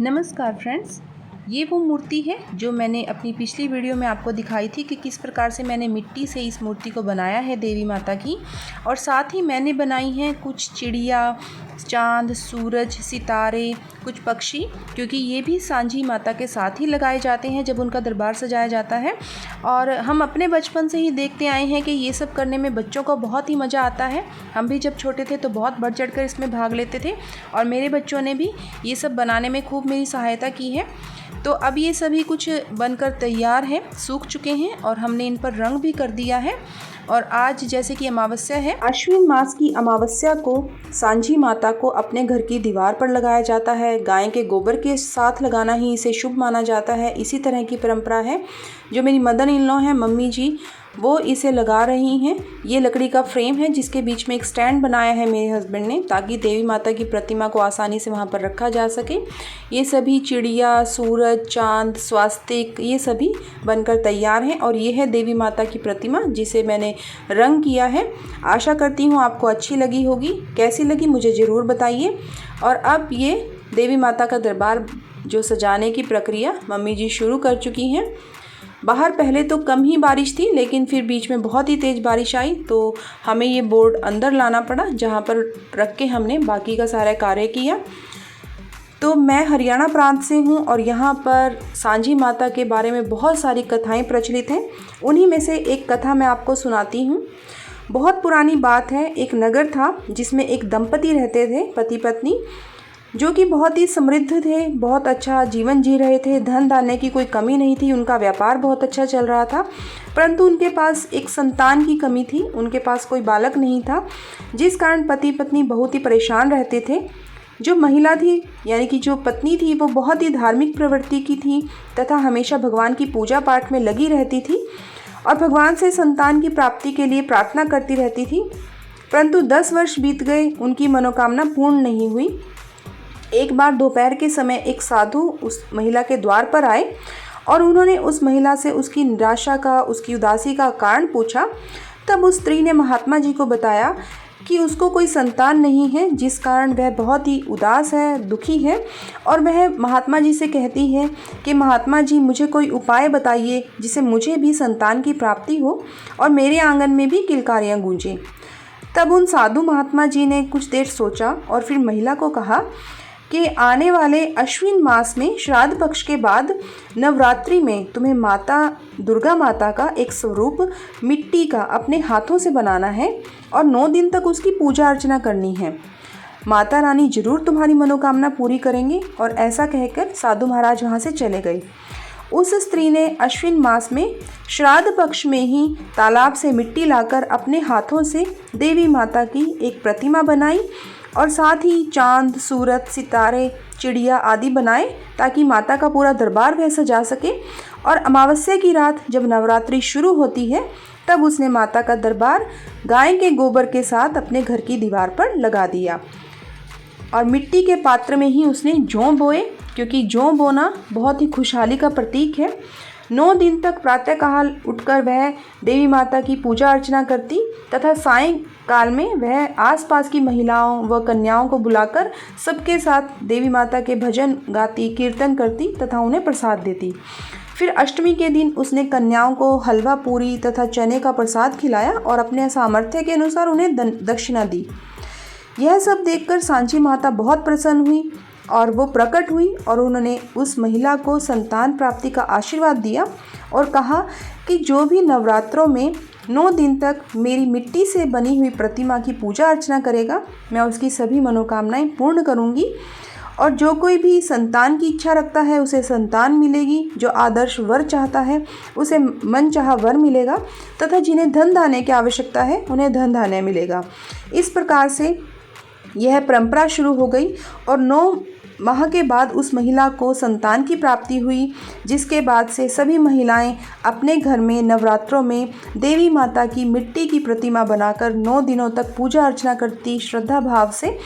नमस्कार फ्रेंड्स, ये वो मूर्ति है जो मैंने अपनी पिछली वीडियो में आपको दिखाई थी कि किस प्रकार से मैंने मिट्टी से इस मूर्ति को बनाया है देवी माता की। और साथ ही मैंने बनाई हैं कुछ चिड़िया, चाँद, सूरज, सितारे, कुछ पक्षी, क्योंकि ये भी सांझी माता के साथ ही लगाए जाते हैं जब उनका दरबार सजाया जाता है। और हम अपने बचपन से ही देखते आए हैं कि ये सब करने में बच्चों को बहुत ही मज़ा आता है। हम भी जब छोटे थे तो बहुत बढ़ चढ़ कर इसमें भाग लेते थे और मेरे बच्चों ने भी ये सब बनाने में खूब मेरी सहायता की है। तो अब ये सभी कुछ बनकर तैयार हैं, सूख चुके हैं और हमने इन पर रंग भी कर दिया है। और आज जैसे कि अमावस्या है, अश्विन मास की अमावस्या को सांझी माता को अपने घर की दीवार पर लगाया जाता है। गाय के गोबर के साथ लगाना ही इसे शुभ माना जाता है। इसी तरह की परंपरा है। जो मेरी मदर इन लॉ हैं, मम्मी जी, वो इसे लगा रही हैं। ये लकड़ी का फ्रेम है जिसके बीच में एक स्टैंड बनाया है मेरे हस्बैंड ने, ताकि देवी माता की प्रतिमा को आसानी से वहाँ पर रखा जा सके। ये सभी चिड़िया, सूरज, चांद, स्वास्तिक, ये सभी बनकर तैयार हैं। और ये है देवी माता की प्रतिमा जिसे मैंने रंग किया है। आशा करती हूँ आपको अच्छी लगी होगी। कैसी लगी मुझे ज़रूर बताइए। और अब ये देवी माता का दरबार जो सजाने की प्रक्रिया मम्मी जी शुरू कर चुकी हैं। बाहर पहले तो कम ही बारिश थी, लेकिन फिर बीच में बहुत ही तेज़ बारिश आई तो हमें ये बोर्ड अंदर लाना पड़ा, जहाँ पर रख के हमने बाकी का सारा कार्य किया। तो मैं हरियाणा प्रांत से हूँ और यहाँ पर सांझी माता के बारे में बहुत सारी कथाएं प्रचलित हैं। उन्हीं में से एक कथा मैं आपको सुनाती हूँ। बहुत पुरानी बात है। एक नगर था जिसमें एक दंपति रहते थे, पति पत्नी, जो कि बहुत ही समृद्ध थे, बहुत अच्छा जीवन जी रहे थे। धन धान्य की कोई कमी नहीं थी, उनका व्यापार बहुत अच्छा चल रहा था। परंतु उनके पास एक संतान की कमी थी, उनके पास कोई बालक नहीं था, जिस कारण पति पत्नी बहुत ही परेशान रहते थे। जो महिला थी, यानी कि जो पत्नी थी, वो बहुत ही धार्मिक प्रवृत्ति की थी तथा हमेशा भगवान की पूजा पाठ में लगी रहती थी और भगवान से संतान की प्राप्ति के लिए प्रार्थना करती रहती थी। परंतु 10 वर्ष बीत गए, उनकी मनोकामना पूर्ण नहीं हुई। एक बार दोपहर के समय एक साधु उस महिला के द्वार पर आए और उन्होंने उस महिला से उसकी निराशा का, उसकी उदासी का कारण पूछा। तब उस स्त्री ने महात्मा जी को बताया कि उसको कोई संतान नहीं है, जिस कारण वह बहुत ही उदास है, दुखी है। और वह महात्मा जी से कहती है कि महात्मा जी, मुझे कोई उपाय बताइए जिससे मुझे भी संतान की प्राप्ति हो और मेरे आंगन में भी किलकारियाँ गूंजें। तब उन साधु महात्मा जी ने कुछ देर सोचा और फिर महिला को कहा कि आने वाले अश्विन मास में श्राद्ध पक्ष के बाद नवरात्रि में तुम्हें माता दुर्गा माता का एक स्वरूप मिट्टी का अपने हाथों से बनाना है और 9 दिन तक उसकी पूजा अर्चना करनी है। माता रानी जरूर तुम्हारी मनोकामना पूरी करेंगे। और ऐसा कहकर साधु महाराज वहाँ से चले गए। उस स्त्री ने अश्विन मास में श्राद्ध पक्ष में ही तालाब से मिट्टी लाकर अपने हाथों से देवी माता की एक प्रतिमा बनाई और साथ ही चांद, सूरज, सितारे, चिड़िया आदि बनाए, ताकि माता का पूरा दरबार वह सजा सके। और अमावस्या की रात जब नवरात्रि शुरू होती है, तब उसने माता का दरबार गाय के गोबर के साथ अपने घर की दीवार पर लगा दिया और मिट्टी के पात्र में ही उसने जौ बोए, क्योंकि जौ बोना बहुत ही खुशहाली का प्रतीक है। 9 दिन तक प्रातःकाल उठकर वह देवी माता की पूजा अर्चना करती तथा सायंकाल में वह आसपास की महिलाओं व कन्याओं को बुलाकर सबके साथ देवी माता के भजन गाती, कीर्तन करती तथा उन्हें प्रसाद देती। फिर अष्टमी के दिन उसने कन्याओं को हलवा पूरी तथा चने का प्रसाद खिलाया और अपने सामर्थ्य के अनुसार उन्हें दक्षिणा दी। यह सब देखकर सांझी माता बहुत प्रसन्न हुई और वो प्रकट हुई और उन्होंने उस महिला को संतान प्राप्ति का आशीर्वाद दिया और कहा कि जो भी नवरात्रों में 9 दिन तक मेरी मिट्टी से बनी हुई प्रतिमा की पूजा अर्चना करेगा, मैं उसकी सभी मनोकामनाएं पूर्ण करूंगी। और जो कोई भी संतान की इच्छा रखता है उसे संतान मिलेगी, जो आदर्श वर चाहता है उसे मनचाहा वर मिलेगा तथा जिन्हें धन धान्य की आवश्यकता है उन्हें धन धान्य मिलेगा। इस प्रकार से यह परंपरा शुरू हो गई और 9 माह के बाद उस महिला को संतान की प्राप्ति हुई, जिसके बाद से सभी महिलाएं अपने घर में नवरात्रों में देवी माता की मिट्टी की प्रतिमा बनाकर 9 दिनों तक पूजा अर्चना करती श्रद्धा भाव से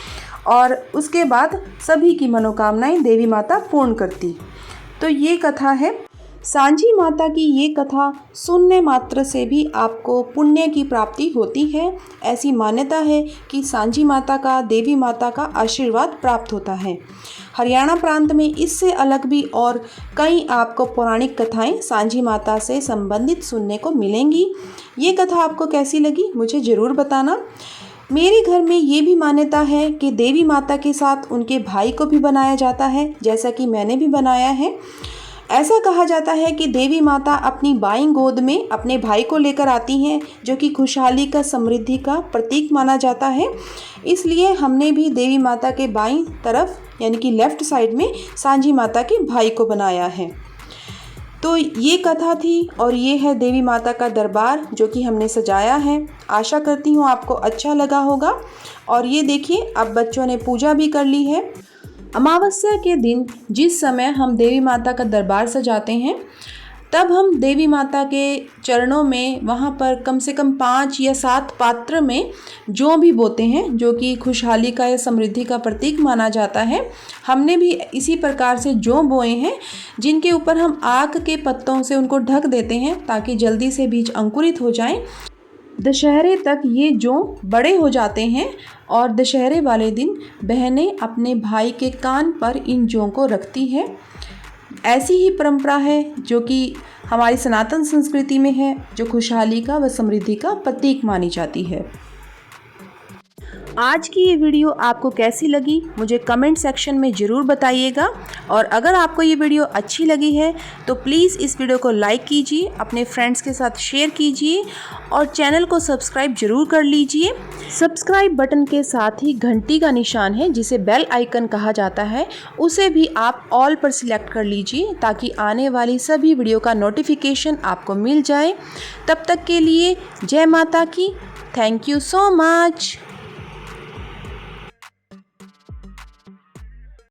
और उसके बाद सभी की मनोकामनाएं देवी माता पूर्ण करती। तो ये कथा है। सांझी माता की ये कथा सुनने मात्र से भी आपको पुण्य की प्राप्ति होती है। ऐसी मान्यता है कि सांझी माता का, देवी माता का आशीर्वाद प्राप्त होता है। हरियाणा प्रांत में इससे अलग भी और कई आपको पौराणिक कथाएं सांझी माता से संबंधित सुनने को मिलेंगी। ये कथा आपको कैसी लगी मुझे ज़रूर बताना। मेरे घर में ये भी मान्यता है कि देवी माता के साथ उनके भाई को भी बनाया जाता है, जैसा कि मैंने भी बनाया है। ऐसा कहा जाता है कि देवी माता अपनी बाईं गोद में अपने भाई को लेकर आती हैं, जो कि खुशहाली का, समृद्धि का प्रतीक माना जाता है। इसलिए हमने भी देवी माता के बाईं तरफ यानी कि लेफ़्ट साइड में सांझी माता के भाई को बनाया है। तो ये कथा थी और ये है देवी माता का दरबार जो कि हमने सजाया है। आशा करती हूँ आपको अच्छा लगा होगा। और ये देखिए, अब बच्चों ने पूजा भी कर ली है। अमावस्या के दिन जिस समय हम देवी माता का दरबार सजाते हैं, तब हम देवी माता के चरणों में वहाँ पर कम से कम 5 या 7 पात्र में जौ भी बोते हैं, जो कि खुशहाली का या समृद्धि का प्रतीक माना जाता है। हमने भी इसी प्रकार से जौ बोए हैं, जिनके ऊपर हम आक के पत्तों से उनको ढक देते हैं ताकि जल्दी से बीज अंकुरित हो जाएं। दशहरे तक ये जौ बड़े हो जाते हैं और दशहरे वाले दिन बहनें अपने भाई के कान पर इन जौ को रखती है। ऐसी ही परंपरा है जो कि हमारी सनातन संस्कृति में है, जो खुशहाली का व समृद्धि का प्रतीक मानी जाती है। आज की ये वीडियो आपको कैसी लगी मुझे कमेंट सेक्शन में ज़रूर बताइएगा। और अगर आपको ये वीडियो अच्छी लगी है तो प्लीज़ इस वीडियो को लाइक कीजिए, अपने फ्रेंड्स के साथ शेयर कीजिए और चैनल को सब्सक्राइब ज़रूर कर लीजिए। सब्सक्राइब बटन के साथ ही घंटी का निशान है, जिसे बेल आइकन कहा जाता है, उसे भी आप ऑल पर सिलेक्ट कर लीजिए ताकि आने वाली सभी वीडियो का नोटिफिकेशन आपको मिल जाए। तब तक के लिए जय माता की। Thank you so much.